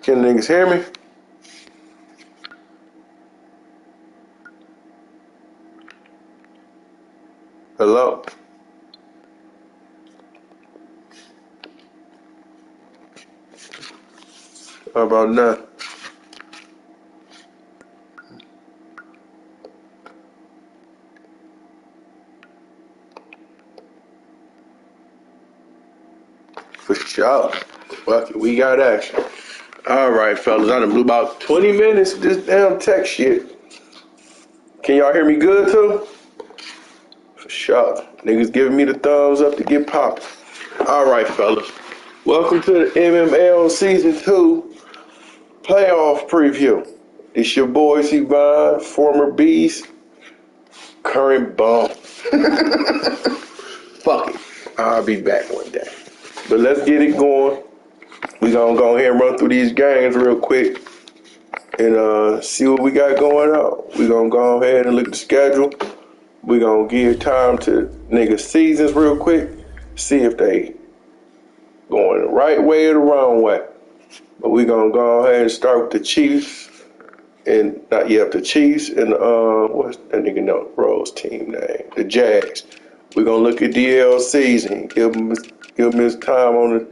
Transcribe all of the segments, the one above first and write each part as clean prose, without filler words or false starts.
Can niggas hear me? Hello? How about now? For sure. Fuck it, we got action. Alright, fellas, I done blew about 20 minutes of this damn tech shit. Can y'all hear me good too? For sure. Niggas giving me the thumbs up to get popped. Alright, fellas. Welcome to the MMML Season 2 playoff preview. It's your boy T-Vine, former Beast, current bum. Fuck it. I'll be back one day. But let's get it going. We gonna go ahead and run through these games real quick and see what we got going on. We gonna go ahead and look at the schedule. We gonna give time to niggas' seasons real quick. See if they going the right way or the wrong way. But we gonna go ahead and start with the Chiefs. And not yet the Chiefs and what's that nigga no Rose team name? The Jags. We're gonna look at DL season, give him his time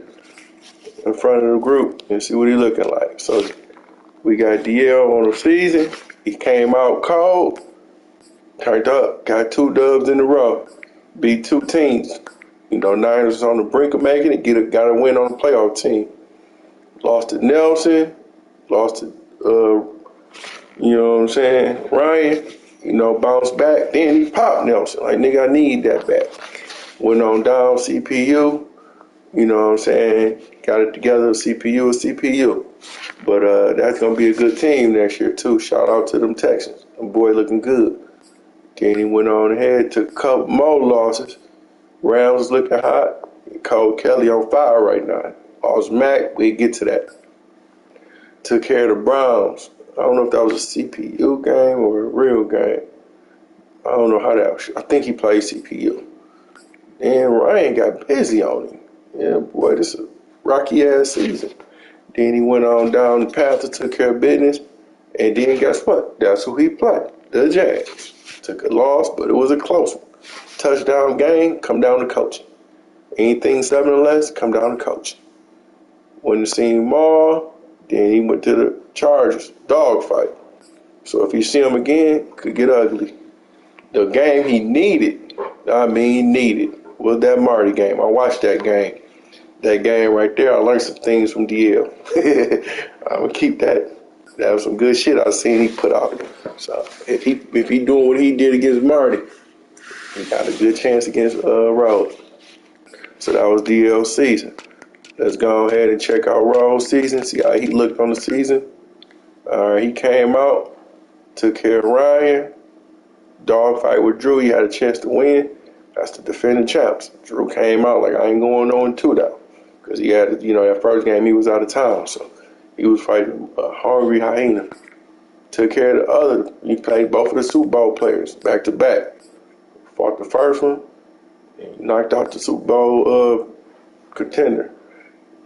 in front of the group and see what he looking like. So we got DL on the season. He came out cold, turned up, got 2 dubs in a row, beat 2 teams. You know, Niners is on the brink of making it, got a win on the playoff team. Lost to Nelson, lost to you know what I'm saying, Ryan, you know, bounced back. Then he popped Nelson. Like, nigga, I need that back. Went on down, CPU, you know what I'm saying, got it together, CPU is CPU. But that's going to be a good team next year, too. Shout out to them Texans. Them boy looking good. Then he went on ahead, took a couple more losses. Rams looking hot. Cole Kelly on fire right now. Lost Mac, we get to that. Took care of the Browns. I don't know if that was a CPU game or a real game. I don't know how that was. I think he played CPU. And Ryan got busy on him. Yeah, boy, this is a rocky-ass season. Then he went on down the path and took care of business. And then guess what? That's who he played, the Jags. Took a loss, but it was a close one. Touchdown game, come down to coaching. Anything 7 or less, come down to coaching. Went to see him all. Then he went to the Chargers, dogfight. So if you see him again, could get ugly. The game he needed, was that Marty game. I watched that game. That game right there, I learned some things from DL. I'm gonna keep that. That was some good shit I seen he put out there. So if he doing what he did against Marty, he got a good chance against Rose. So that was DL season. Let's go ahead and check out Rose season, see how he looked on the season. All right, he came out, took care of Ryan. Dogfight with Drew, he had a chance to win. That's the defending champs. Drew came out like, I ain't going 0-2 though. Because he had, you know, that first game he was out of town. So he was fighting a hungry hyena. Took care of the other. He played both of the Super Bowl players back to back. Fought the first one, and he knocked out the Super Bowl contender.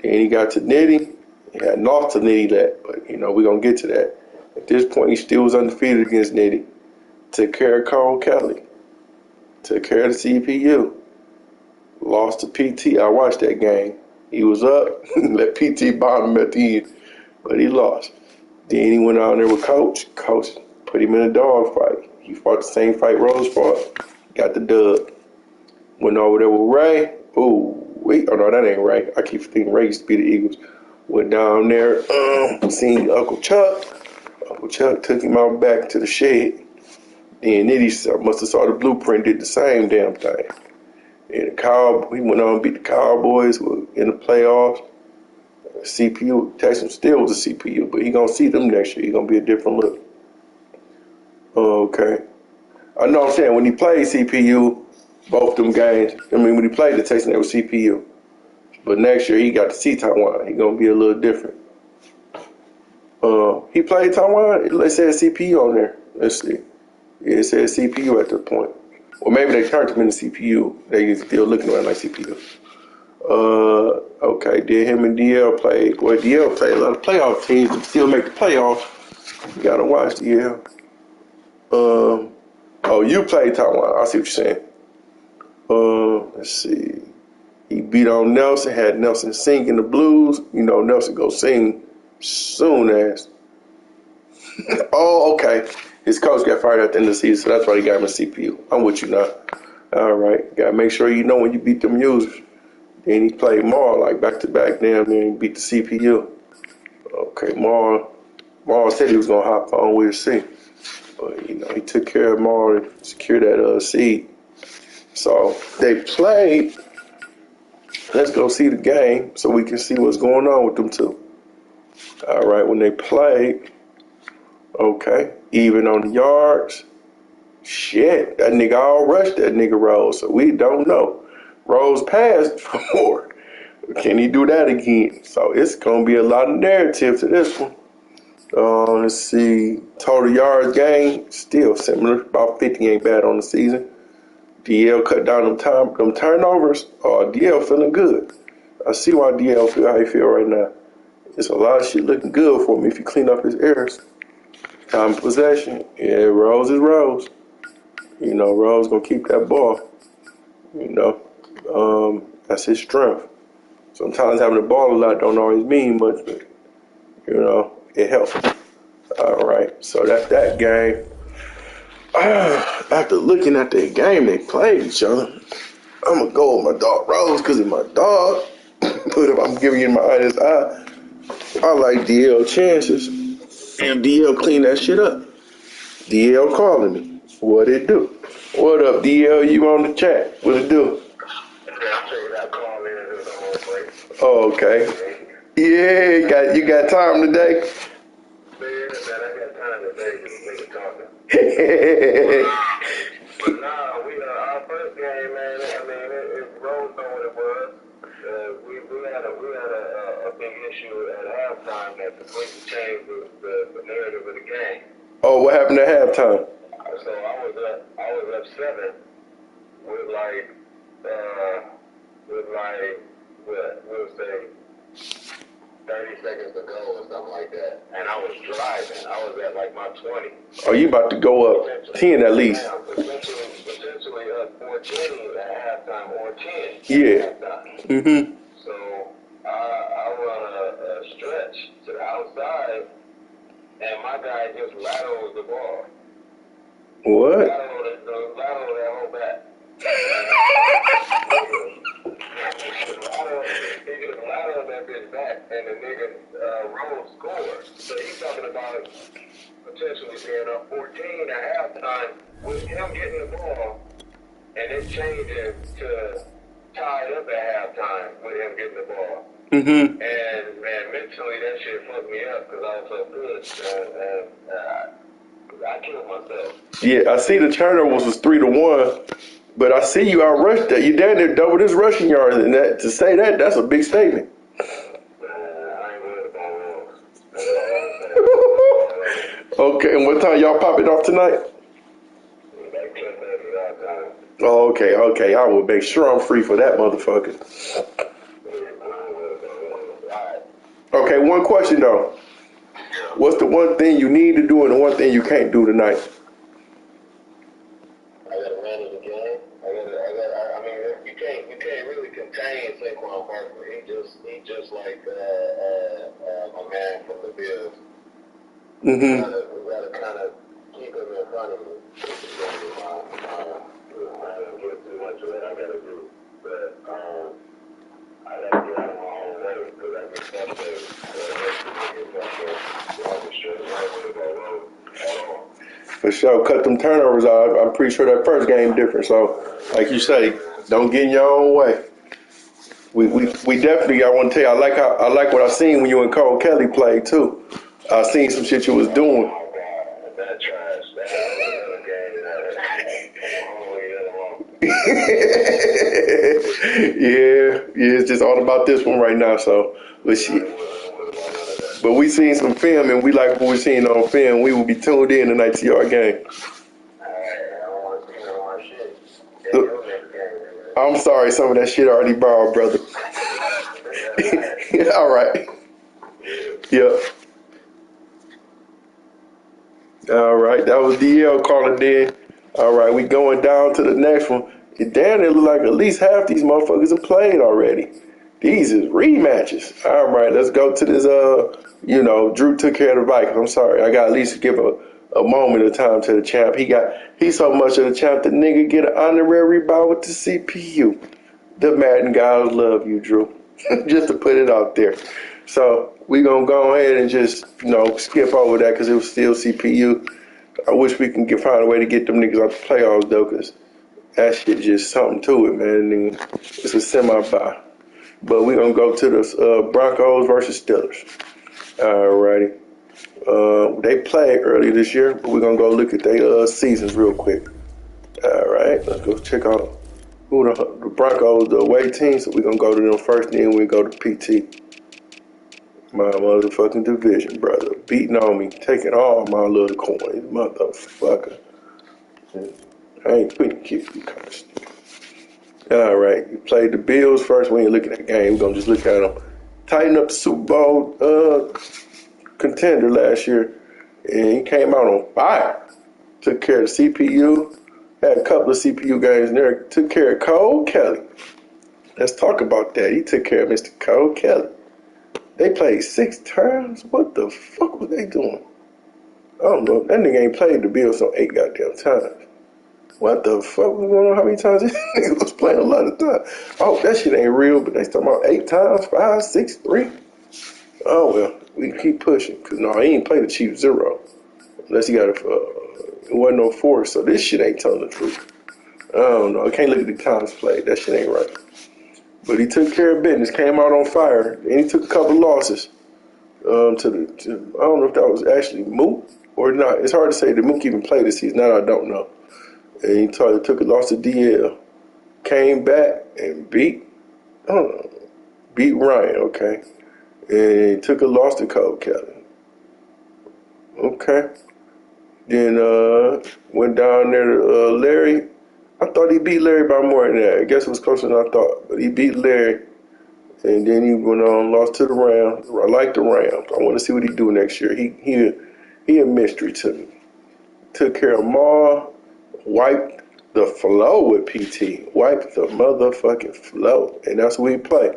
Then he got to Nitty. He had lost to Nitty that, but you know, we're going to get to that. At this point, he still was undefeated against Nitty. Took care of Cole Kelly. Took care of the CPU. Lost to PT. I watched that game. He was up. Let PT bomb him at the end, but he lost. Then he went out there with Coach. Coach put him in a dog fight. He fought the same fight Rose fought. Got the dub. Went over there with Ray. Ooh. Oh no, that ain't Ray. I keep thinking Ray used to be the Eagles. Went down there, seen Uncle Chuck. Uncle Chuck took him out back to the shed. And Nitty must have saw the blueprint, did the same damn thing. And he went on and beat the Cowboys in the playoffs. CPU, Texas still was a CPU, but he gonna see them next year. He gonna be a different look. Okay. I know what I'm saying, when he played CPU, both them games, when he played the Texans, they were CPU. But next year, he got to see Taiwan. He going to be a little different. He played Taiwan? It said CPU on there. Let's see. Yeah, it said CPU at that point. Or maybe they turned him into CPU. They still looking at it like CPU. Okay, did him and DL play? Well, DL played a lot of playoff teams to still make the playoffs. You gotta watch DL. Oh, you played Taiwan. I see what you're saying. Let's see. He beat on Nelson, had Nelson singing the blues. You know, Nelson go sing soon as. Oh, okay. His coach got fired at the end of the season, so that's why he got him a CPU. I'm with you now. All right. Gotta make sure you know when you beat them users. Then he played Maul like back to back. Then he beat the CPU. Okay, Maul said he was gonna hop on with C, but you know he took care of Maul and secured that seed. So they played. Let's go see the game so we can see what's going on with them two. All right, when they played, okay, even on the yards. Shit, that nigga all rushed that nigga Rose, so we don't know. Rose passed for more. Can he do that again? So it's gonna be a lot of narrative to this one. Let's see, total yards gained, still similar. About 50 ain't bad on the season. DL cut down them turnovers. DL feeling good. I see why DL feel how he feel right now. It's a lot of shit looking good for me if you clean up his errors. Time of possession, yeah, Rose is Rose. You know, Rose gonna keep that ball. You know, that's his strength. Sometimes having the ball a lot don't always mean much, but you know, it helps. All right, so that's that game. After looking at the game they played each other, I'm gonna go with my dog Rose because it's my dog. But if I'm giving you my honest eye, I like DL chances. And DL clean that shit up. DL calling me. What it do? What up, DL? You on the chat? What it do? Oh, okay. Yeah, you got time today? Man, I got time today to make talking. But nah, our first game, man. I mean, it Rose know what it was. We had a big issue at halftime that completely changed the narrative of the game. Oh, what happened at halftime? So I was up 7 with what we'll say 30 seconds to go or something like that. And I was driving. I was at like my 20. Oh, you about to go up 10 at least. Potentially up 14 at halftime or 10 yeah. At halftime. Mm-hmm. So I run a stretch to the outside, and my guy just laterals the ball. What? Lateral that whole back. He just lateral that bitch back, and the nigga Rose scored. So he's talking about potentially being up 14 at halftime with him getting the ball, and it changing to tied up at halftime with him getting the ball. Mm-hmm. And man, mentally that shit fucked me up because I was so good. I killed myself. Yeah, I see the turnovers was 3-1, but I see you out rushed that. You down there double this rushing yards, and that to say that's a big statement. I ain't worried about Rose. Okay, and what time y'all popping off tonight? Oh, okay. I will make sure I'm free for that motherfucker. Okay, one question though. What's the one thing you need to do and the one thing you can't do tonight? I gotta manage the game. I mean, you can't really contain Saquon Barkley. He just like a man from the Bills. Mm-hmm. We gotta kind of keep him in front of me. I don't get too much of that. I gotta do, but I gotta get out of my own way because I get frustrated. For sure, cut them turnovers out. I'm pretty sure that first game different. So, like you say, don't get in your own way. We definitely. I want to tell you, I like what I seen when you and Cole Kelly played too. I seen some shit you was doing. That trash. Yeah, it's just all about this one right now. So, but we seen some film, and we like what we seen on film. We will be tuned in tonight to your game. I'm sorry, some of that shit already borrowed, brother. All right. Yep. All right. That was DL calling in. All right. We going down to the next one. Damn, it look like at least half these motherfuckers have played already. These is rematches. All right. Let's go to this. Drew took care of the Vikings. I'm sorry. I got to at least give a moment of time to the champ. He's so much of the champ. The nigga get an honorary bow with the CPU. The Madden guys love you, Drew. Just to put it out there. So we gonna go ahead and just skip over that because it was still CPU. I wish we can find a way to get them niggas out the playoffs though, because that shit just something to it, man. It's a semi-bye. But we gonna go to the Broncos versus Steelers. Alrighty. They played earlier this year, but we're gonna go look at their seasons real quick. All right, let's go check out who the Broncos, the away team. So we're gonna go to them first, then we go to PT. My motherfucking division, brother. Beating on me, taking all my little coins, motherfucker. I ain't putting kids, you kind of stupid. All right, you played the Bills first. We ain't looking at the game. We're gonna just look at them. Tighten up the Super Bowl contender last year, and he came out on fire. Took care of the CPU. Had a couple of CPU games in there. Took care of Cole Kelly. Let's talk about that. He took care of Mr. Cole Kelly. They played 6 times? What the fuck was they doing? I don't know. That nigga ain't played the Bills on 8 goddamn times. What the fuck was going on? How many times this nigga was playing a lot of times? Oh, that shit ain't real, but they talking about 8 times, 5, 6, 3. Oh, well, we keep pushing. Because, no, he ain't played the Chiefs 0. Unless he got it wasn't no 4, so this shit ain't telling the truth. I don't know. I can't look at the times played. That shit ain't right. But he took care of business, came out on fire, and he took a couple losses. I don't know if that was actually Mook or not. It's hard to say that Mook even played this season. That I don't know. And he took a loss to DL, came back and beat Ryan, okay, and took a loss to Cole Kelly, okay. Then went down there to Larry. I thought he beat Larry by more than that. I guess it was closer than I thought, but he beat Larry. And then he went on, lost to the Rams. I like the Rams. I want to see what he do next year. He a mystery to me. Took care of Ma, wiped the flow with PT. Wiped the motherfucking flow. And that's what he played.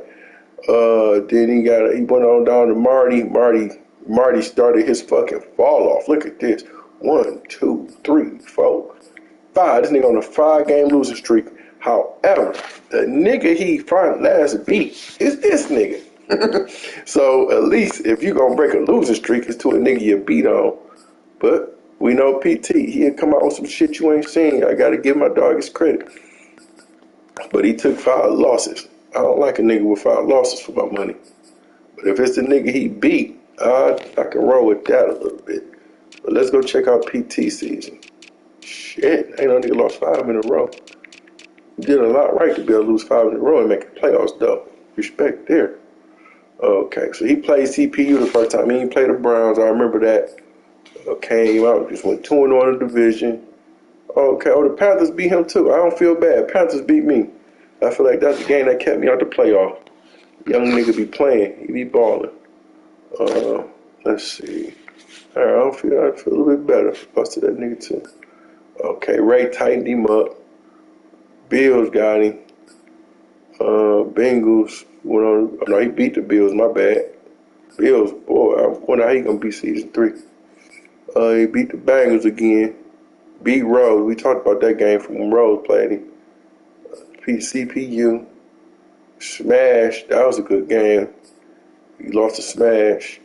Then he went on down to Marty. Marty started his fucking fall off. Look at this. 1, 2, 3, 4, 5. This nigga on a 5-game losing streak. However, the nigga he finally last beat is this nigga. So at least if you gonna break a losing streak, it's to a nigga you beat on. But we know PT, he'll come out with some shit you ain't seen. I gotta give my dog his credit. But he took 5 losses. I don't like a nigga with 5 losses for my money. But if it's the nigga he beat, I can roll with that a little bit. But let's go check out PT season. Shit, ain't no nigga lost 5 in a row. He did a lot right to be able to lose 5 in a row and make the playoffs, though. Respect there. Okay, so he played CPU the first time. He didn't play the Browns. I remember that. Came out, just went 2-0 in the division. Okay, the Panthers beat him too. I don't feel bad. Panthers beat me. I feel like that's the game that kept me out the playoff. Young nigga be playing. He be balling. Let's see. All right, I feel a little bit better. Busted that nigga too. Okay, Ray tightened him up. Bills got him. Bengals went on. No, he beat the Bills. My bad. Bills, boy, I wonder how he gonna beat season 3. He beat the Bengals again. Beat Rose. We talked about that game from when Rose played him. Beat CPU. Smash. That was a good game. He lost to Smash.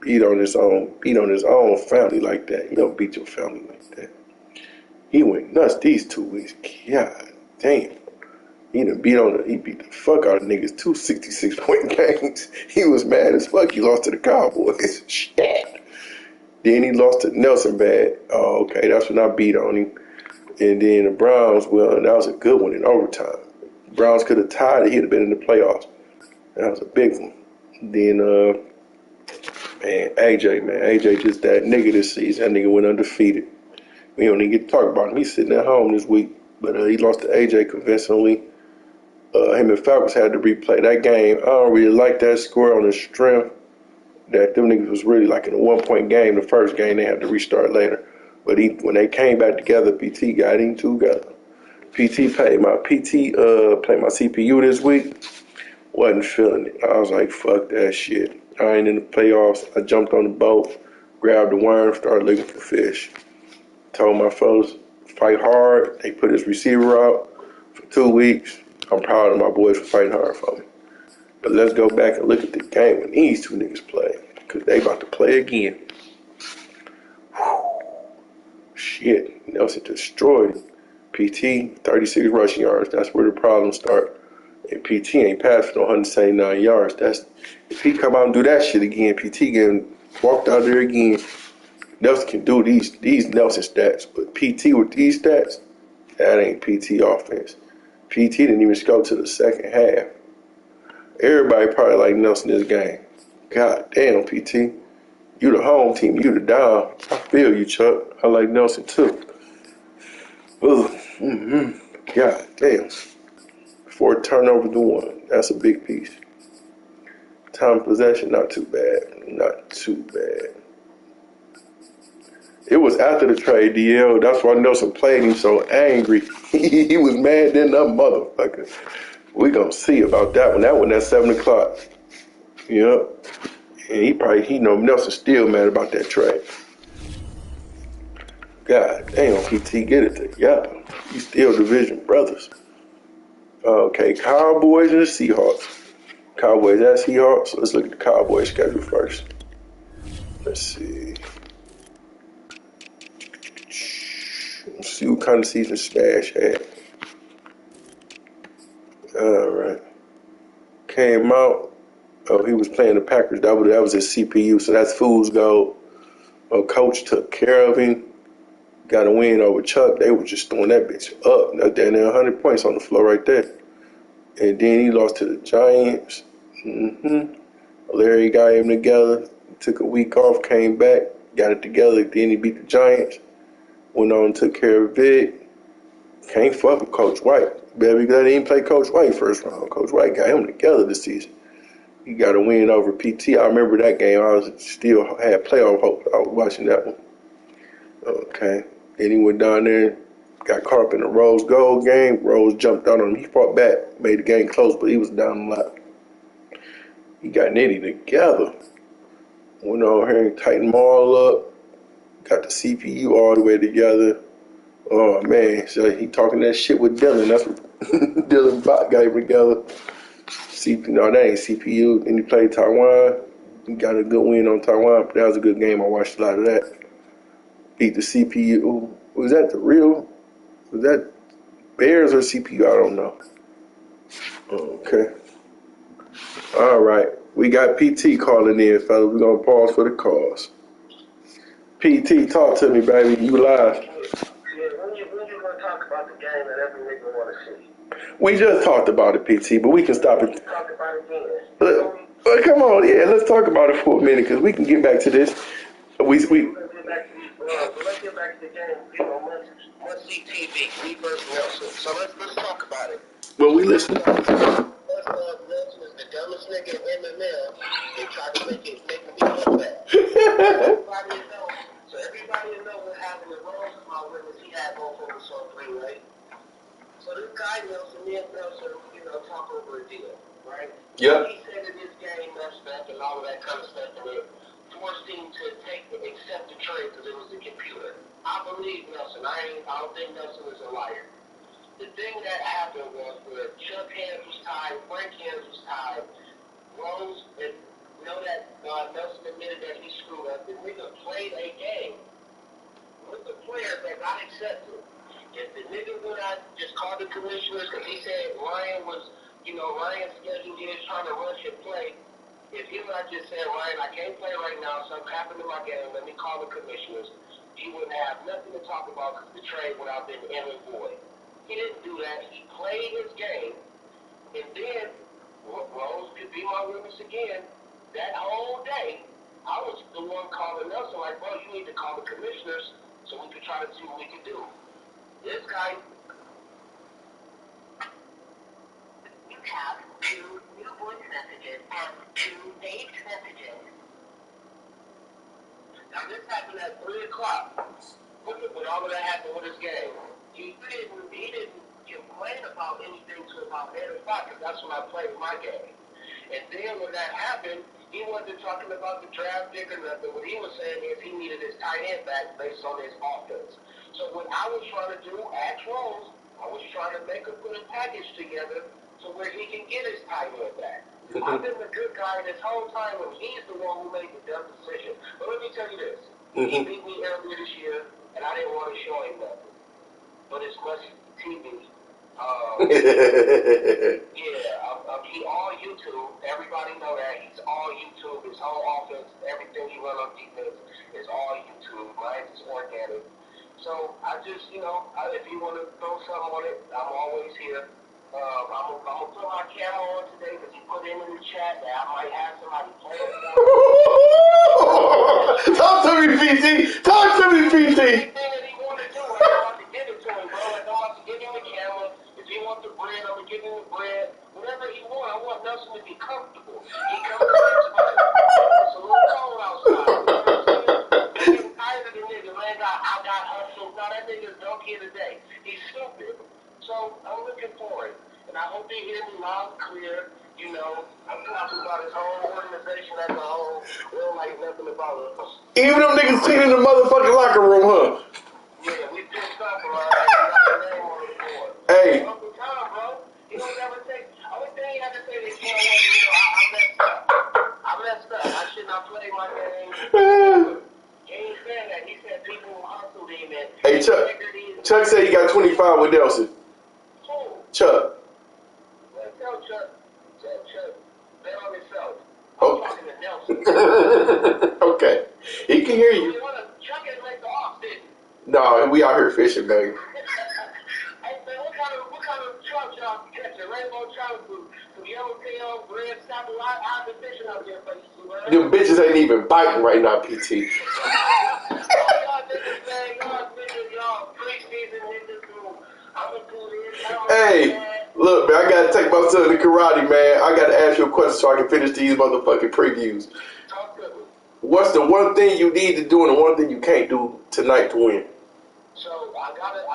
Beat on his own family like that. You don't beat your family like that. He went nuts these 2 weeks. God damn. He beat the fuck out of niggas 2 66-point games. He was mad as fuck. He lost to the Cowboys. Shit. Then he lost to Nelson bad. Oh, okay. That's when I beat on him. And then the Browns, well, that was a good one in overtime. The Browns could have tied it. He'd have been in the playoffs. That was a big one. Then, AJ just that nigga this season. That nigga went undefeated. We don't even get to talk about him. He's sitting at home this week. But he lost to AJ convincingly. him and Falcons had to replay that game. I don't really like that score on the strength that them niggas was really like in a 1 point game. The first game they had to restart later. But when they came back together, PT got him together. PT played my CPU this week. Wasn't feeling it. I was like, fuck that shit. I ain't in the playoffs. I jumped on the boat, grabbed the worm, started looking for fish. Told my folks, fight hard. They put his receiver out for 2 weeks. I'm proud of my boys for fighting hard for me. But let's go back and look at the game when these two niggas play. Because they about to play again. Whew. Shit. Nelson destroyed him. PT, 36 rushing yards. That's where the problems start. And PT ain't passed for 179 yards. If he come out and do that shit again, PT getting walked out there again. Nelson can do these Nelson stats, but PT with these stats, that ain't PT offense. PT didn't even go to the second half. Everybody probably like Nelson this game. God damn, PT. You the home team, you the down. I feel you, Chuck. I like Nelson too. Ugh. God damn. 4 turnovers to 1. That's a big piece. Time of possession, not too bad. Not too bad. It was after the trade, DL. That's why Nelson played him so angry. He was mad than that motherfucker. We gonna see about that one. That one at 7 o'clock. Yep. And he know Nelson still mad about that trade. God damn, PT, get it together. You still division brothers. Okay, Cowboys and the Seahawks. Cowboys at Seahawks. Let's look at the Cowboys schedule first. Let's see. Let's see what kind of season Stash had. Alright. Came out. Oh, he was playing the Packers. That was his CPU, so that's fool's gold. Coach took care of him. Got a win over Chuck. They were just throwing that bitch up. There 100 points on the floor right there. And then he lost to the Giants. Larry got him together. Took a week off, came back, got it together. Then he beat the Giants. Went on and took care of Vic. Can't fuck with Coach White. Baby, because he didn't play Coach White first round. Coach White got him together this season. He got a win over PT. I remember that game. I was still had playoff hope. I was watching that one. Okay. Then he went down there, got caught up in the Rose Gold game. Rose jumped out on him. He fought back, made the game close, but he was down a lot. He got Nitty together. Went over here and tightened them all up. Got the CPU all the way together. Oh, man. So he talking that shit with Dylan. That's what Dylan Bot got him together. No, that ain't CPU. Then he played Taiwan. He got a good win on Taiwan. That was a good game. I watched a lot of that. Beat the CPU. Was that the real? Was that Bears or CPU? I don't know. Okay. All right. We got PT calling in, fellas. We're going to pause for the calls. PT, talk to me, baby. You live. Yeah, when you want to talk about the game that every nigga want to see? We just talked about it, PT, but we can stop it. Talk about it again. Well, come on, yeah, let's talk about it for a minute, because we can get back to this. Let's get back to these so let's get back to the game. You know, must see TV, me versus Nelson. So let's talk about it. Well, we listen. Nelson is the dumbest nigga in MMML. They tried to make him look bad. Everybody know what happened to Rose. My witness, he had both of us on 3, right? So this guy Nelson, me and Nelson, talk over a deal, right? Yep. He said that his game messed up and all of that kind of stuff, and it forced him to accept the trade because it was the computer. I believe Nelson. I don't think Nelson is a liar. The thing that happened was where Chuck hands was tied, Frank hands was tied, Rose and that Nelson admitted that he screwed up. The nigga played a game with the players that got accepted. If the nigga would have just called the commissioners because he said Ryan was, Ryan's schedule is trying to rush and play. If he would have just said, Ryan, I can't play right now, something happened to my game, let me call the commissioners, he wouldn't have nothing to talk about because the trade would have been ended void. He didn't do that. He played his game, and then Rose could be my witness again. That whole day, I was the one calling Nelson like, bro, you need to call the commissioners so we could try to see what we could do. This guy Now this happened at 3 o'clock. When all of that happened with his game, he didn't complain about anything till about 8 o'clock because that's when I played my game. And then when that happened, he wasn't talking about the draft pick or nothing. What he was saying is he needed his tight end back based on his offense. So what I was trying to do, ask Rose, I was trying to make him put a package together to where he can get his tight end back. I've been the good guy this whole time, and he's the one who made the dumb decision. But let me tell you this. He beat me earlier this year, and I didn't want to show him nothing. But it's much TV. He all YouTube. Everybody know that. He's all YouTube. His whole offense, everything he run on defense is all YouTube. Right? It's organic. So I just, if you want to throw something on it, I'm always here. I'm gonna put my camera on today because he put in the chat that I might have somebody play it for me. Talk to me, PT. Talk to me, PT. Anything that he want to do, I'm about to give it to him, bro. Like, I'm about to give him the camera. If he wants the bread, I'm gonna give him the bread. Whatever he wants, I want Nelson to be comfortable. He comes to Pittsburgh. It's a little cold outside. You know what I'm saying? I'm getting tired of the nigga, man. I got hustled. Now that nigga's donkey today. He's stupid. So I'm looking for it. And I hope they hear me loud and clear. I'm talking about his whole organization as a whole. We don't like nothing about us. Even them niggas sitting in the motherfucking locker room, huh? Yeah, we pissed off around here. We got the name on the board. Hey. Uncle Tom, bro. He don't never take. Only thing he had to say is, I messed up. I messed up. I should not play my game. He ain't saying that. He said people hustled him. Hey, Chuck said he got 25 with Nelson. Who? Chuck. Tell Chuck. Bet on himself. Oh. I'm talking to Nelson. Okay. He can hear you. Chuck didn't make the off, did he? No, we out here fishing, baby. Hey, man, what kind of trout y'all catching? Rainbow trout, some yellowtail, red snapper. I've been fishing out there for you, man. Them bitches ain't even biting right now, PT. Y'all niggas, man. Y'all pre-season niggas who I'm going to do this. Hey, look, man, I got to take my son to karate, man. I got to ask you a question so I can finish these motherfucking previews. Talk to me. What's the one thing you need to do and the one thing you can't do tonight to win? So I gotta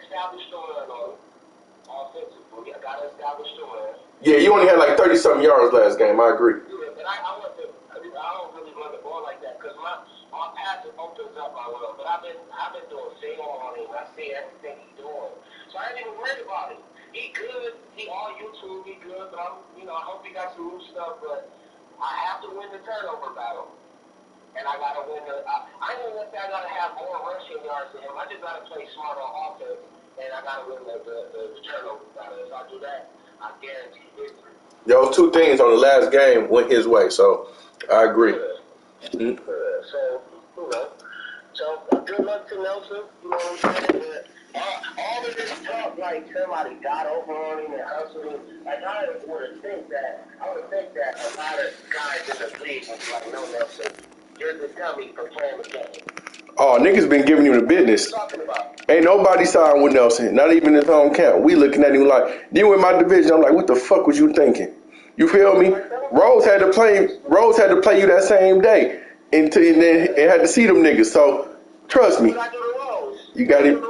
establish the run on offensively. I gotta establish the run. Yeah, you only had like 30-something yards last game. I agree. Yeah, but I don't really run the ball like that because my passing opens up my run. But I've been doing film on him. I see everything he's doing. So I ain't even worried about it. He good. He all YouTube. He good. But I hope he got some new stuff. But I have to win the turnover battle. And I gotta win I don't know if I gotta have more rushing yards than him. I just gotta play smart on offense, and I gotta win the turnover battle. If I do that, I guarantee victory. Those two things on the last game went his way, so I agree. Mm-hmm. So good luck to Nelson. You know what I'm saying? All of this talk, like somebody got over on him and hustled him. Like I would think that a lot of guys in the league would be like, no, Nelson. You're the dummy for playing the game. Oh, niggas been giving him the business. Ain't nobody signed with Nelson, not even his home camp. We looking at him like, then with my division, I'm like, what the fuck was you thinking? You feel me? Rose had to play you that same day, and then it had to see them niggas. So trust me, you got to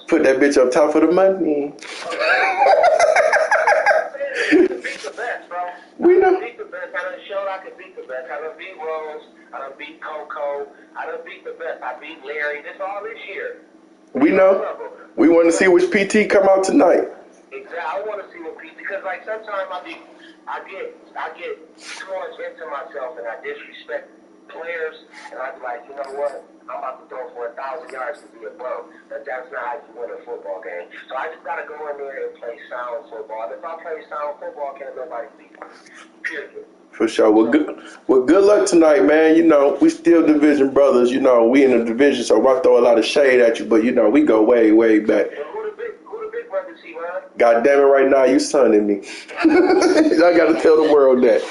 put that bitch up top for the money. We know. I done showed I could beat the best. I done beat Rose. I done beat Coco. I done beat the best. I beat Larry. This all this year. We know. We want to see which PT come out tonight. Exactly. I want to see what PT, because like sometimes I get too much into myself and I disrespect players, and I be like, you know what? I'm about to throw for 1,000 yards to be a bum. But that's not how you win a football game. So I just gotta go in there and play sound football. And if I play sound football, can't nobody beat me. Period. For sure. Well, good luck tonight, man. You know, we still division brothers. You know, we in the division, so I throw a lot of shade at you, but you know, we go way, way back. Well, who the big brothers, man? God damn it, right now you sunning me. I gotta tell the world that.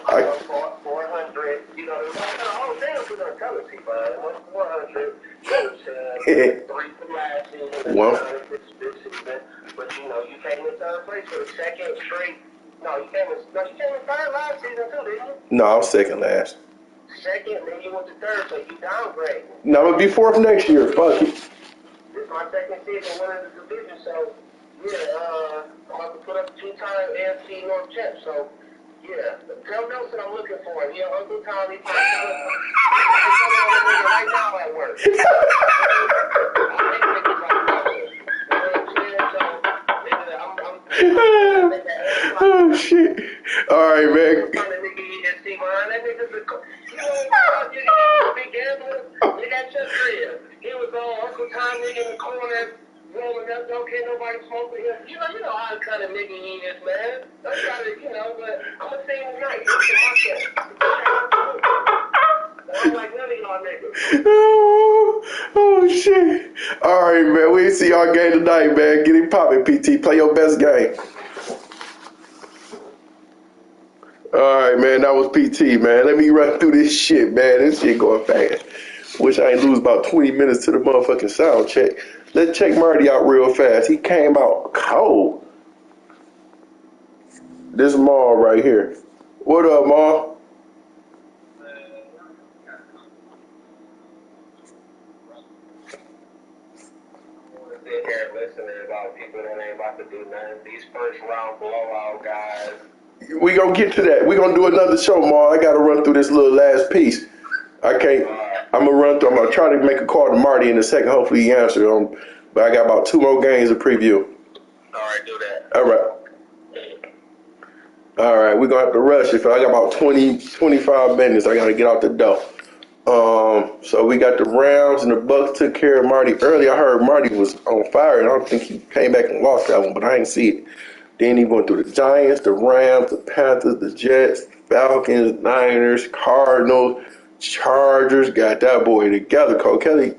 I'm 400. You know, oh damn, we're gonna tell it, man. 400. You know what I'm saying? 3 from last season. Well. This season. But you know, you came in third place for the second straight. No, you came in third last season too, didn't you? No, I was second last. second, then you went to third, so you downgrade. No, it'll be fourth next year. Fuck it. This is my second season winning the division, so yeah, I'm about to put up 2-time AFC North champ. So yeah, tell Nelson I'm looking for him. Yeah, Uncle Tommy, right now at work. Oh shit! All right, man. He was on Uncle Tom nigga in the corner, rolling up, okay, nobody smoking him. You know how kind of nigga he is, man. That's kind of, but I'm gonna say him right. I'm like none of y'all niggas. Oh shit! All right, man. We see y'all game tonight, man. Get it poppin', PT. Play your best game. All right, man. That was PT, man. Let me run through this shit, man. This shit going fast. Wish I ain't lose about 20 minutes to the motherfucking sound check. Let's check Marty out real fast. He came out cold. This Maul right here. What up, Maul? Here listening about people that ain't about to do nothing. These first round blowout guys. We gonna get to that. We gonna do another show, Maul. I gotta run through this little last piece. I can't. I'm gonna try to make a call to Marty in a second. Hopefully he answers. But I got about 2 more games to preview. All right, do that. All right. All right, we're going to have to rush it. I got about 25 minutes. I got to get out the door. So we got the Rams and the Bucks took care of Marty early. I heard Marty was on fire, and I don't think he came back and lost that one, but I ain't see it. Then he went through the Giants, the Rams, the Panthers, the Jets, Falcons, Niners, Cardinals, Chargers. Got that boy together. Cole Kelly,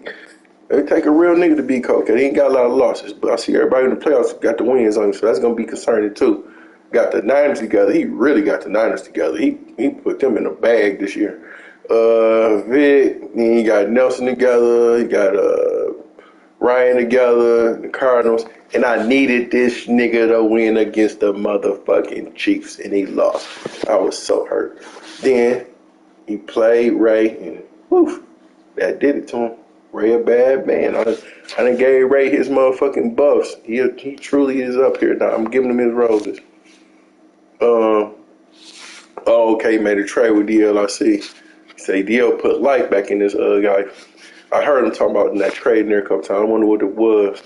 it take a real nigga to beat Cole Kelly. He ain't got a lot of losses, but I see everybody in the playoffs got the wins on him, so that's going to be concerning too. Got the Niners together. He really got the Niners together. He put them in a bag this year. Vic, then he got Nelson together. He got Ryan together, the Cardinals. And I needed this nigga to win against the motherfucking Chiefs, and he lost. I was so hurt. Then he played Ray, and woof, that did it to him. Ray a bad man. I done gave Ray his motherfucking buffs. He truly is up here now. I'm giving him his roses. Okay, made a trade with DLRC. Say DL put life back in this guy. I heard him talking about in that trade in there a couple times. I wonder what it was.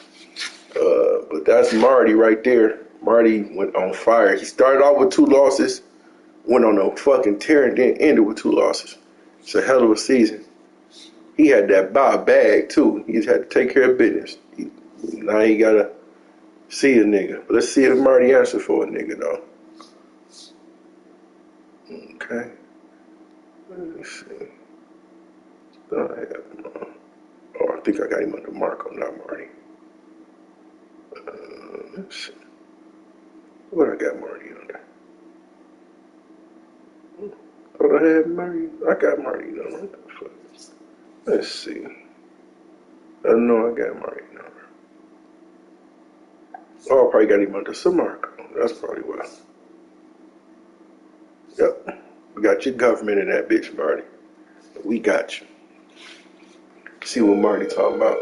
But that's Marty right there. Marty went on fire. He started off with 2 losses, went on a fucking tear, and then ended with 2 losses. It's a hell of a season. He had that bag too. He just had to take care of business. Now he gotta see a nigga. But let's see if Marty answers for a nigga though. Okay. Let's see. I think I got him under Marco, not Marty. Let's see. What I got Marty under? Oh, I have Marty. I got Marty under. What the fuck? Let's see. I know I got Marty number. Oh, I probably got him under some Marco. That's probably why. Yep. We got your government in that bitch, Marty. We got you. See what Marty talking about.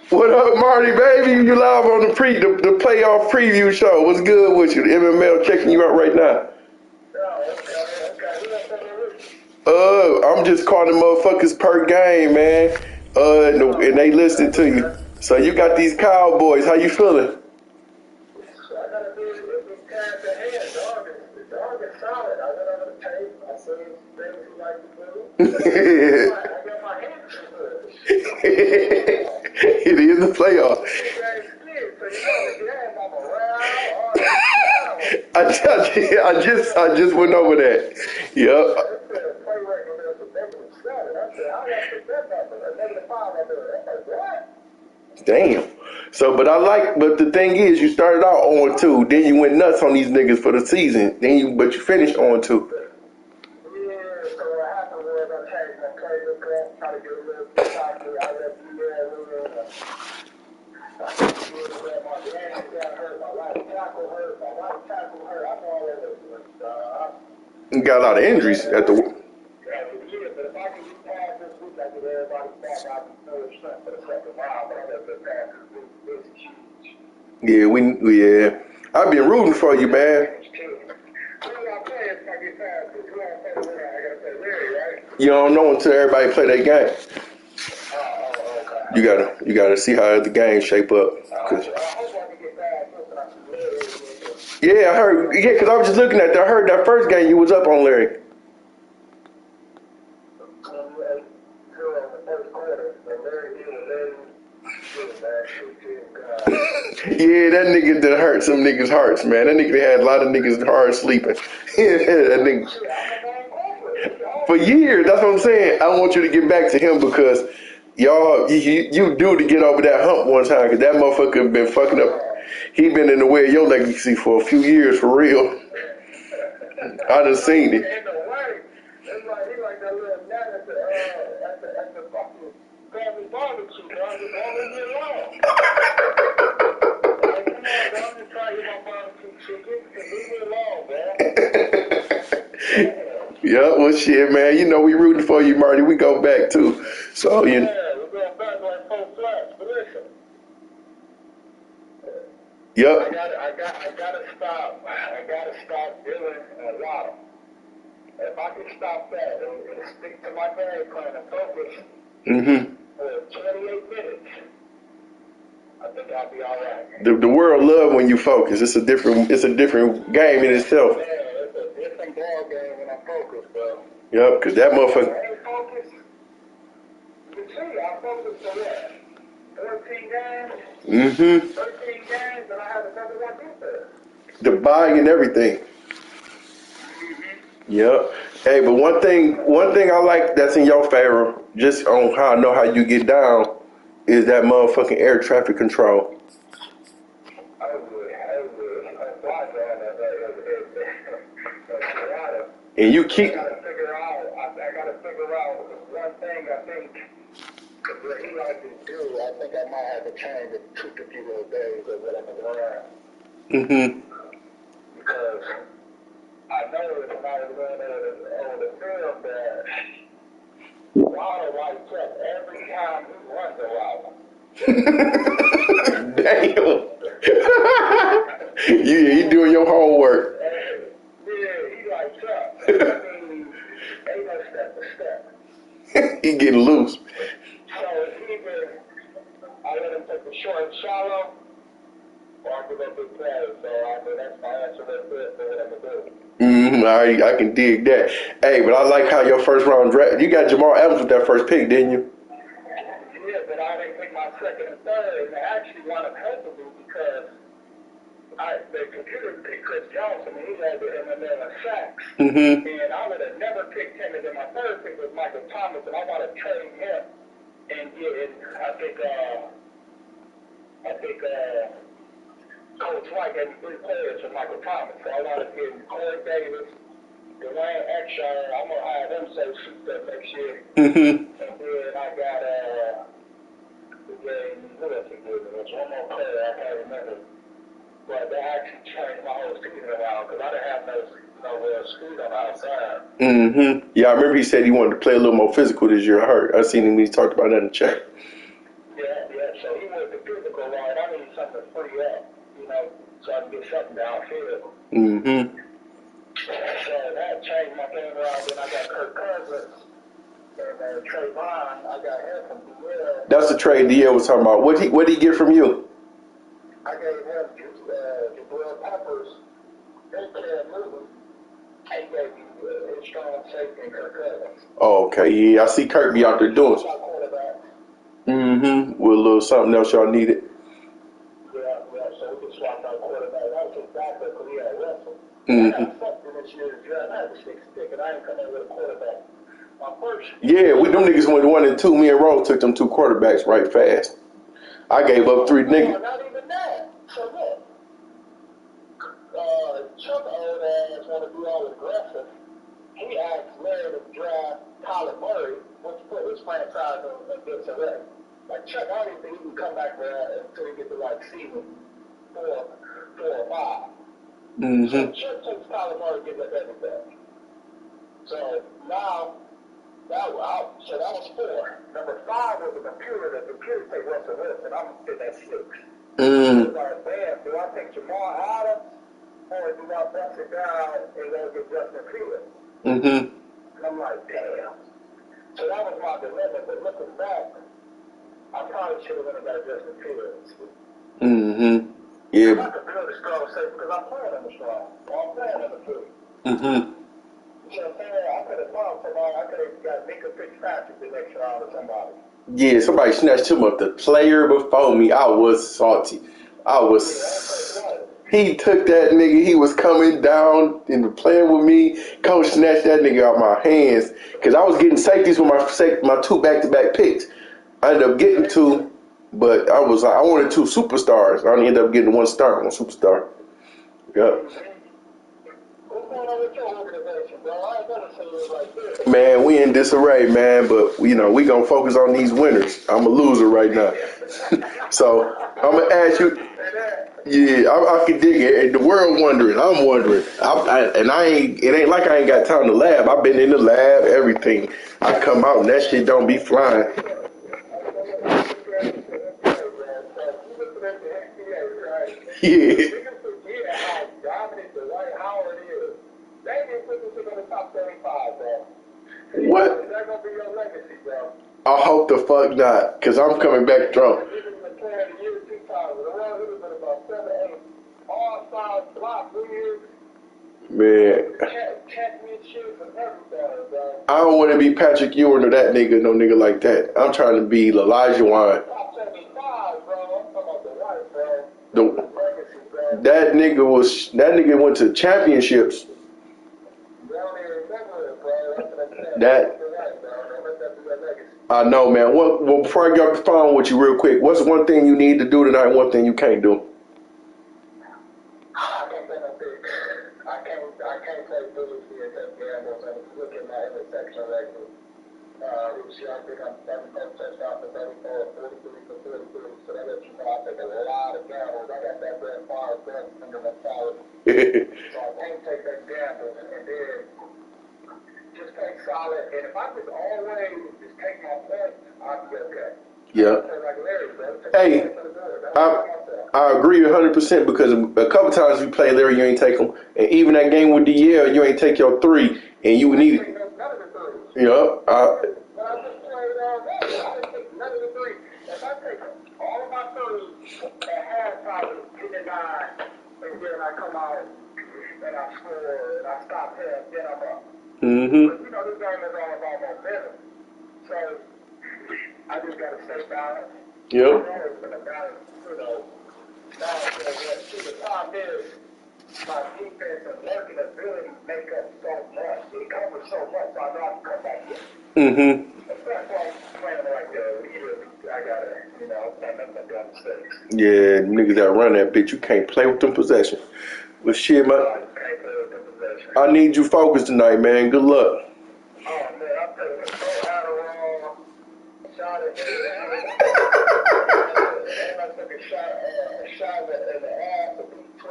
What up, Marty, baby? You live on the playoff preview show. What's good with you? The MMML checking you out right now. I'm just calling motherfuckers per game, man. And they listen to you. So you got these Cowboys. How you feeling? It is the playoff. I just went over that. Yep. Damn. So, but the thing is, you started out on 2, then you went nuts on these niggas for the season. But you finished on 2. got a lot of injuries at the. Yeah, but if I can get past this week, I get everybody back. I'll be full strength for the second round. But I got to get past this huge. Yeah. I've been rooting for you, man. You don't know until everybody play their game. You gotta see how the game shape up. Yeah, I heard. Yeah, because I was just looking at that. I heard that first game you was up on Larry. Yeah, that nigga done hurt some niggas' hearts, man. That nigga had a lot of niggas' hearts sleeping. That nigga. For years, that's what I'm saying. I want you to get back to him because y'all, you due to get over that hump one time because that motherfucker been fucking up. He been in the way of your legacy for a few years, for real. I done seen it. Yeah, well, shit, man. You know we rooting for you, Marty. We go back too. So you. Yeah, we're going back like 4 flats. But listen. Yep. I gotta stop. I gotta stop dealing a lot. If I can stop that and stick to my game plan and focus for 28 minutes, I think I'll be all right. The world love when you focus. It's a different game in itself. Yeah, it's a different ball game when I focus, bro. Yep, because that motherfucker. I ain't focused. You see, I focused for what? 14 games? 13 games, and I had another one there. The buying and everything. Yep. Hey, but one thing I like that's in your favor, just on how I know how you get down, is that motherfucking air traffic control. I would. And you keep. I gotta figure out one thing. I think what he likes to do. I think I might have to change the 2 to 3 little days of what I'm around. Because I know that when I was going over the film that Water lights up every time he runs a route. Damn. You doing your homework. Yeah, he lights up. I mean, ain't no step to step. He getting loose. So it's either I let him take the short and shallow, or I give up big play. So I mean, that's my answer right there for what I'm gonna do. I can dig that. Hey, but I like how your first round draft. You got Jamal Adams with that first pick, didn't you? Yeah, but I didn't pick my second and third, and they actually wound up helping me because the computer picked Chris Johnson, and he had the MMML and sacks. And I would have never picked him, and then my third pick was Michael Thomas, and I want to trade him and get in. I think Coach White gave me 3 players for Michael Thomas. So I want to get Corey Davis, Dwayne Exshire. I'm going to have them say shoot stuff next year. And then I got, who else he gave me? There's one more player I can't remember. But they actually changed my whole season around because I didn't have no speed on the outside. Yeah, I remember he said he wanted to play a little more physical this year. I seen him when he talked about that in the chat. Yeah, so he went the physical line. I need something to free up. So I can get something downfield. So that changed my game around. Then I got Kirk Cousins and Trayvon. I got him from DL. That's the trade DL was talking about. What did he get from you? I gave him Jabril Peppers and Cam Newton. He gave me his strong safety and Kirk Cousins. Oh, okay. Yeah, I see Kirk be out there doing. With a little something else y'all needed. Yeah, so we can swap out quarterback. That was his backup because he had Russell. I got fucked in this year's draft. I had the 6th pick and I didn't come in with a quarterback. My first. Yeah, with them niggas went 1 and 2. Me and Rose took them 2 quarterbacks right fast. I gave up 3 niggas. No, not even that. So look, Chuck old ass want to be all aggressive. He asked Larry to draft Kyler Murray, which put his franchise in disarray. Like Chuck, I don't even think he can come back there until he gets to like season 4 or 5. So Chuck takes Kyler Murray, gives up everything. So now, that was 4. Number 5 was the computer. The computer take Russell Wilson. I'm sitting at 6. I was like, man, do I take Jamal Adams or do I bust it down and go get Justin Fields? And I'm like, damn. So that was my dilemma. But looking back, I probably should have went and got Justin Fields. Yeah. I could build a strong safety because I'm playing on the strong. I'm playing on the field. You know what I'm saying? I could have found somebody. I could have got Mika Fitzpatrick the next round or somebody. Yeah, somebody snatched him up. The player before me, I was salty. He took that nigga. He was coming down and playing with me. Coach snatched that nigga out my hands because I was getting safeties with my 2 back-to-back picks. I ended up getting 2, but I wanted 2 superstars. I ended up getting 1 star, 1 superstar. Yep. Man, we in disarray, man, but we gonna focus on these winners. I'm a loser right now. So I'm gonna ask you. Yeah, I can dig it. The world wondering, I'm wondering. It ain't like I ain't got time to lab. I've been in the lab, everything. I come out and that shit don't be flying. Yeah. What? I hope the fuck not, because I'm coming back drunk. Man. I don't want to be Patrick Ewing or that nigga, no nigga like that. I'm trying to be Elijah Wine. That nigga went to championships. I know, man. Well, before I get off the phone with you real quick, what's one thing you need to do tonight, one thing you can't do? I can't play Phillies and take gambles and look at my intersection record. This year I think I'm 7 touchdowns for 34, 43 for 33. So that lets you know I take a lot of gambles. I got that Brett Favre best finger mentality. So I can't take that gamble and then just take solid. And if I just always just take my points, I'll be okay. Yeah. Hey, I agree 100% because a couple times you play Larry, you ain't take them, and even that game with DL, you ain't take your 3, and you need it. Yeah. I just played I didn't take none of the 3. If I take all of my 3 at halftime, get the 9, and then I come out and I score and I stop him, then I'm up. But this game is all about momentum, so I just got to stay balanced. Yep. The problem is my defense and working ability make up so much. It covers so much, so I know I can come back in. That's why I'm playing like a leader. I got to, can't make them dumb mistakes. Yeah, niggas that run that bitch, you can't play with them possessions. But shit, I need you focused tonight, man. Good luck. Oh, man, I'm taking so Adderall. Shot at and I took a shot in the ass of B12.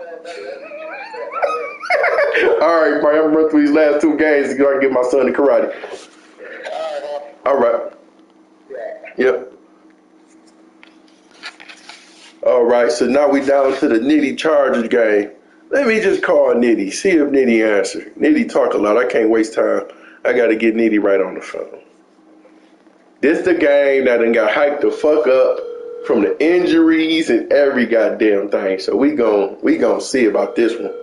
All right, Brian, I'm gonna run through these last 2 games so I can get my son to karate. All right. Yep. All right, so now we down to the Nitty Chargers game. Let me just call Nitty, see if Nitty answers. Nitty talk a lot. I can't waste time. I got to get Nitty right on the phone. This the game that done got hyped the fuck up from the injuries and every goddamn thing. So we gon' see about this one.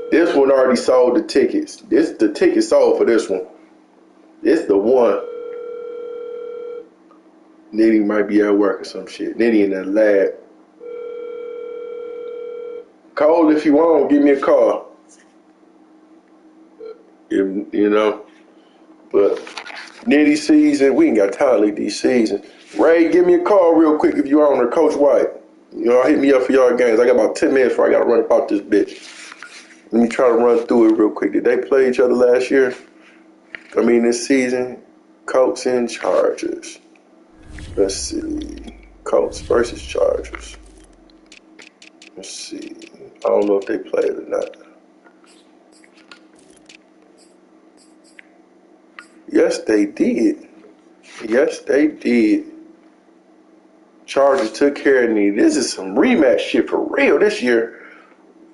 This one already sold the tickets. The ticket sold for this one. This the one. Nitty might be at work or some shit. Nitty in that lab. Cole, if you want, give me a call. But Nitty season, we ain't got time to leave these seasons. Ray, give me a call real quick if you on there, Coach White. Hit me up for y'all games. I got about 10 minutes before I got to run about this bitch. Let me try to run through it real quick. Did they play each other last year? This season? Colts and Chargers. Let's see. Colts versus Chargers. Let's see. I don't know if they played or not. Yes, they did. Yes, they did. Chargers took care of me. This is some rematch shit for real this year.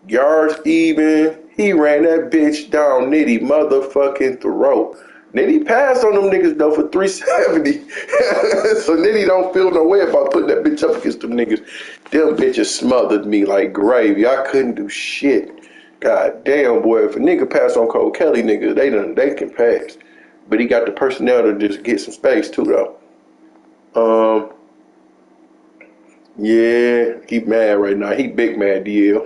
Yards even. He ran that bitch down Nitty motherfucking throat. Nitty passed on them niggas though for 370. So Nitty don't feel no way about putting that bitch up against them niggas. Them bitches smothered me like gravy. I couldn't do shit. God damn, boy. If a nigga pass on Cole Kelly, nigga, they can pass. But he got the personnel to just get some space too though. Yeah, he mad right now. He big mad, DL.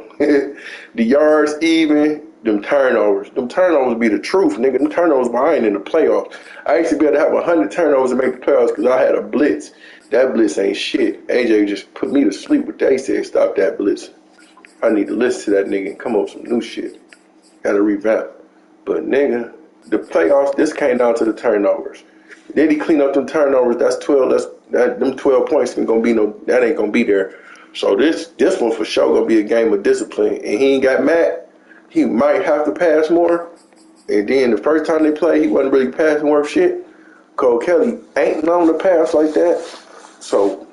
The yards even, them turnovers. Them turnovers be the truth, nigga. Them turnovers behind in the playoffs. I used to be able to have 100 turnovers to make the playoffs because I had a blitz. That blitz ain't shit. AJ just put me to sleep with that. He said, stop that blitz. I need to listen to that nigga and come up with some new shit. Gotta revamp. But nigga, the playoffs, this came down to the turnovers. Did he clean up them turnovers? That's 12. Them 12 points ain't gonna be that ain't gonna be there. So this one for sure gonna be a game of discipline. And he ain't got mad. He might have to pass more. And then the first time they played, he wasn't really passing worth shit. Cole Kelly ain't known to pass like that. So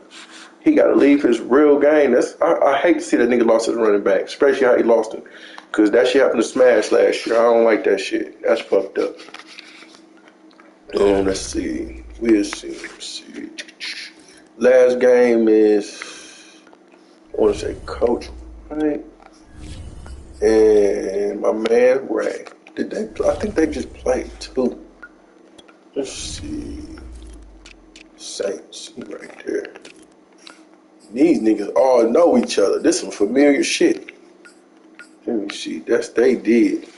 he got to leave his real game. I hate to see that nigga lost his running back, especially how he lost him. Because that shit happened to Smash last year. I don't like that shit. That's fucked up. Let's see. We'll see. Let's see. Last game is, I want to say Coach, right? And my man Ray. Did they? I think they just played too. Let's see. Saints right there. These niggas all know each other. This some familiar shit. Let me see. They did.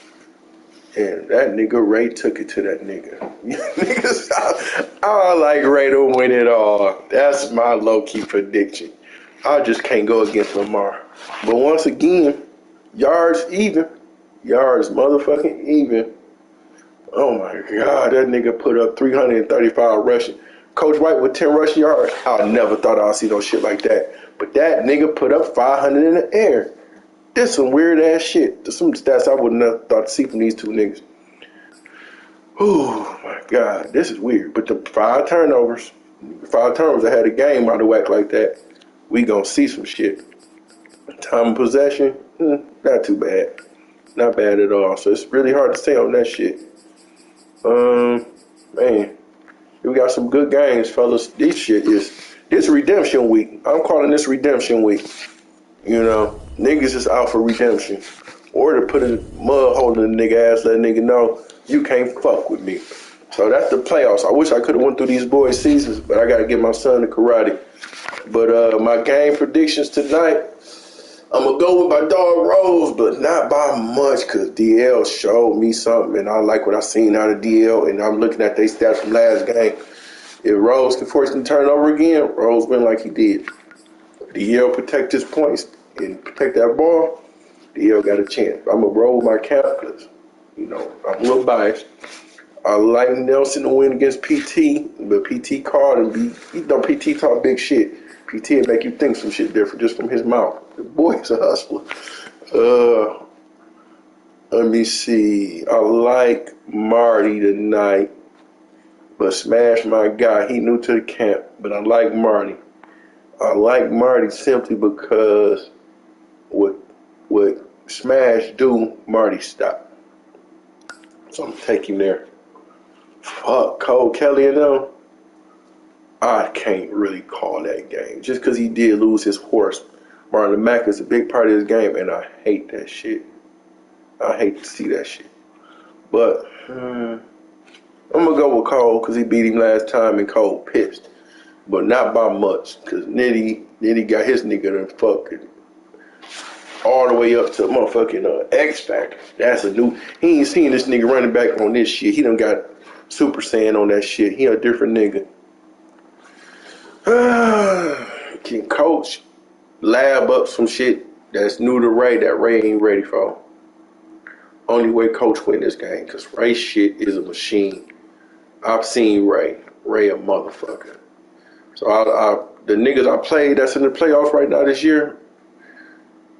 And that nigga Ray took it to that nigga. Niggas, I like Ray to win it all. That's my low-key prediction. I just can't go against Lamar. But once again, yards even. Yards motherfucking even. Oh my God, that nigga put up 335 rushing. Coach White with 10 rushing yards. I never thought I'd see no shit like that. But that nigga put up 500 in the air. This some weird ass shit. There's some stats I wouldn't have thought to see from these two niggas. Oh my God, this is weird. But the 5 turnovers I had a game out of whack like that. We gonna see some shit. Time of possession, not too bad. Not bad at all. So it's really hard to say on that shit. Man, we got some good games, fellas. This redemption week. I'm calling this redemption week. You know, niggas is out for redemption. Or to put a mud hole in the nigga ass, let a nigga know you can't fuck with me. So that's the playoffs. I wish I could have went through these boys' seasons, but I got to get my son to karate. But my game predictions tonight, I'm going to go with my dog Rose, but not by much because DL showed me something, and I like what I seen out of DL, and I'm looking at their stats from last game. If Rose can force them to turn over again, Rose win like he did. DL protect his points and protect that ball, DL got a chance. I'm going to roll my count because, you know, I'm a little biased. I like Nelson to win against PT, but PT called and PT talk big shit. PT will make you think some shit different just from his mouth. The boy's a hustler. Let me see. I like Marty tonight, but Smash my guy. He new to the camp, but I like Marty. I like Marty simply because what Smash do, Marty stop. So I'm taking there. Fuck Cole Kelly and them. I can't really call that game just because he did lose his horse. Marlon Mack is a big part of his game, and I hate that shit. I hate to see that shit. But I'm gonna go with Cole because he beat him last time, and Cole pissed, but not by much because Nitty got his nigga done fucking all the way up to motherfucking X Factor. That's a new. He ain't seen this nigga running back on this shit. He done got Super Saiyan on that shit. He a different nigga. Can coach lab up some shit that's new to Ray that Ray ain't ready for? Only way coach win this game because Ray shit is a machine. I've seen Ray a motherfucker. So the niggas I played that's in the playoffs right now this year.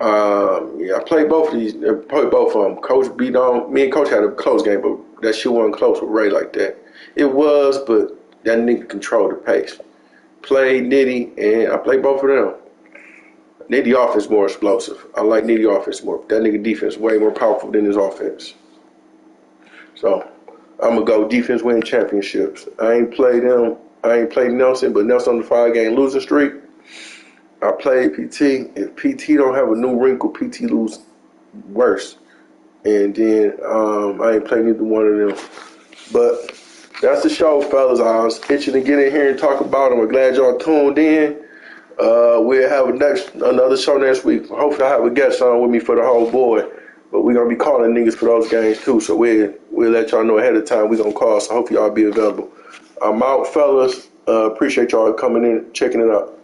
I played both of these. Played both of them. Coach beat on me and Coach had a close game, but that shit wasn't close with Ray like that. It was, but that nigga controlled the pace. Played Nitty, and I played both of them. Nitty offense more explosive. I like Nitty offense more. That nigga defense way more powerful than his offense. So I'm gonna go defense win championships. I ain't played them. I ain't played Nelson, but Nelson on the 5-game losing streak. I played PT. If PT don't have a new wrinkle, PT lose worse. And then I ain't played neither one of them. But that's the show, fellas. I was itching to get in here and talk about them. I'm glad y'all tuned in. We'll have another show next week. Hopefully I have a guest on with me for the whole board. But we're gonna be calling niggas for those games too. So we'll let y'all know ahead of time we're gonna call. So hopefully y'all be available. I'm out, fellas. Appreciate y'all coming in, checking it out.